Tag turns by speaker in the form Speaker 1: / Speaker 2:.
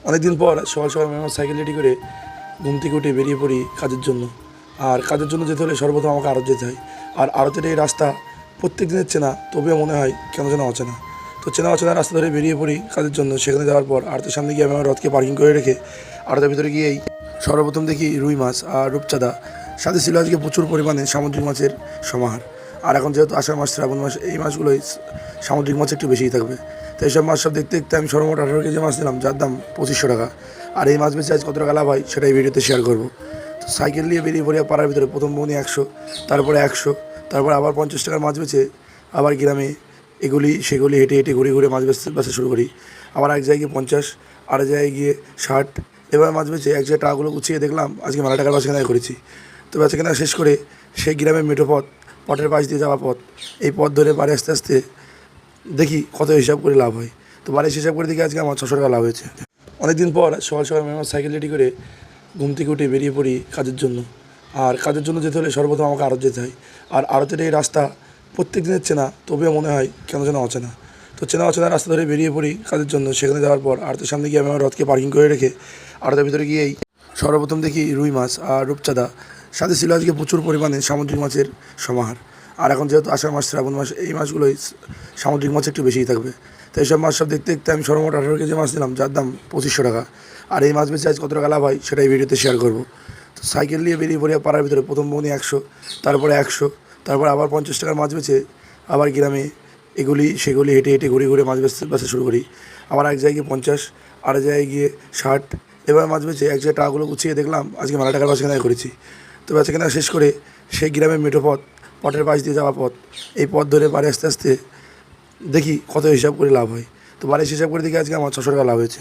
Speaker 1: অনেকদিন পর সকাল সকাল আমি আমার সাইকেল রেডি করে ঘুম থেকে উঠে বেরিয়ে পড়ি কাজের জন্য। আর কাজের জন্য যেতে হলে সর্বপ্রথম আমাকে আড়ত যেতে হয়। আর আড়তের এই রাস্তা প্রত্যেক দিনের চেনা, তবুও মনে হয় কেন যেন অচেনা। তো চেনা অচেনা রাস্তা ধরে বেরিয়ে পড়ি কাজের জন্য। সেখানে যাওয়ার পর আড়তের সামনে গিয়ে আমি আমার রথকে পার্কিং করে রেখে আড়তের ভিতরে গিয়েই সর্বপ্রথম দেখি রুই মাছ আর রূপচাঁদা, সাথে ছিল আজকে প্রচুর পরিমাণে সামুদ্রিক মাছের সমাহার। আর এখন যেহেতু আষাঢ় মাস, শ্রাবণ মাস, এই মাছগুলোই সামুদ্রিক মাছ একটু বেশিই থাকবে। তো এইসব মাছ সব দেখতে দেখতে আমি সর্বমোট 18 কেজি মাছ নিলাম, যার দাম 2500 টাকা। আর এই মাছ বেচে আজ কত টাকা লাভ হয় সেটা এই ভিডিওতে শেয়ার করবো। তো সাইকেল নিয়ে বেরিয়ে পড়ি পাড়ার ভিতরে। প্রথম বউনি 100, তারপরে 100, তারপরে আবার 50 টাকার মাছ বেচে আবার গ্রামে এগুলি সেগুলি হেঁটে হেঁটে ঘুরে ঘুরে মাছ বেচা শুরু করি। আবার এক জায়গায় 50, আর এক জায়গায় গিয়ে 60, এবার মাছ বেচে এক জায়গায় টাকাগুলো গুছিয়ে দেখলাম আজকে মেলা টাকার বেচাকেনা করেছি। তো বেচাকেনা শেষ করে সেই গ্রামের মেঠো পথের পাশ দিয়ে যাওয়া পথ, এই পথ ধরে বাড়ি আস্তে আস্তে দেখি কত হিসাব করে লাভ হয়। তো বাড়ি হিসাব করে দেখি আজকে আমার 600 টাকা লাভ হয়েছে। অনেকদিন পর সকাল সকাল আমি আমার সাইকেল রেডি করে ঘুম থেকে উঠে বেরিয়ে পড়ি কাজের জন্য। আর কাজের জন্য যেতে হলে সর্বপ্রথম আমাকে আড়ত যেতে হয়। আর আড়তের এই রাস্তা প্রত্যেক দিনের চেনা, তবুও মনে হয় কেন যেন অচেনা। তো চেনা অচেনা রাস্তা ধরে বেরিয়ে পড়ি কাজের জন্য। সেখানে যাওয়ার পর আড়তের সামনে গিয়ে আমি আমার রথকে পার্কিং করে রেখে আড়তের ভিতরে গিয়েই সর্বপ্রথম দেখি রুই মাছ আর রূপচাঁদা, সাথে ছিল আজকে প্রচুর পরিমাণে সামুদ্রিক মাছের সমাহার। আর এখন যেহেতু আষাঢ় মাস, শ্রাবণ মাস, এই মাছগুলোই সামুদ্রিক মাছ একটু বেশিই থাকবে। তো এইসব মাছ সব দেখতে দেখতে আমি সর্বমোট 18 কেজি মাছ নিলাম, যার দাম 2500 টাকা। আর এই মাছ বেচে আজ কত টাকা লাভ হয় সেটা এই ভিডিওতে শেয়ার করবো। তো সাইকেল নিয়ে বেরিয়ে পড়ি পাড়ার ভিতরে। প্রথম বউনি 100, তারপরে 100, তারপরে আবার 50 টাকার মাছ বেচে আবার গ্রামে এগুলি সেগুলি হেঁটে হেঁটে ঘুরে ঘুরে মাছ বেচা শুরু করি। আবার এক জায়গায় 50, আর এক জায়গায় গিয়ে 60, এবার মাছ বেচে এক জায়গায় টাকাগুলো গুছিয়ে দেখলাম আজকে মেলা টাকার বেচাকেনা করেছি। তো বেচাকেনা শেষ করে সেই গ্রামের মেঠো পথের পাশ দিয়ে যাওয়া পথ, এই পথ ধরে বাড়ি আস্তে আস্তে দেখি কত হিসাব করে লাভ হয়। তো বাড়ির হিসাব করে দেখি আজকে আমার 600 টাকা লাভ হয়েছে।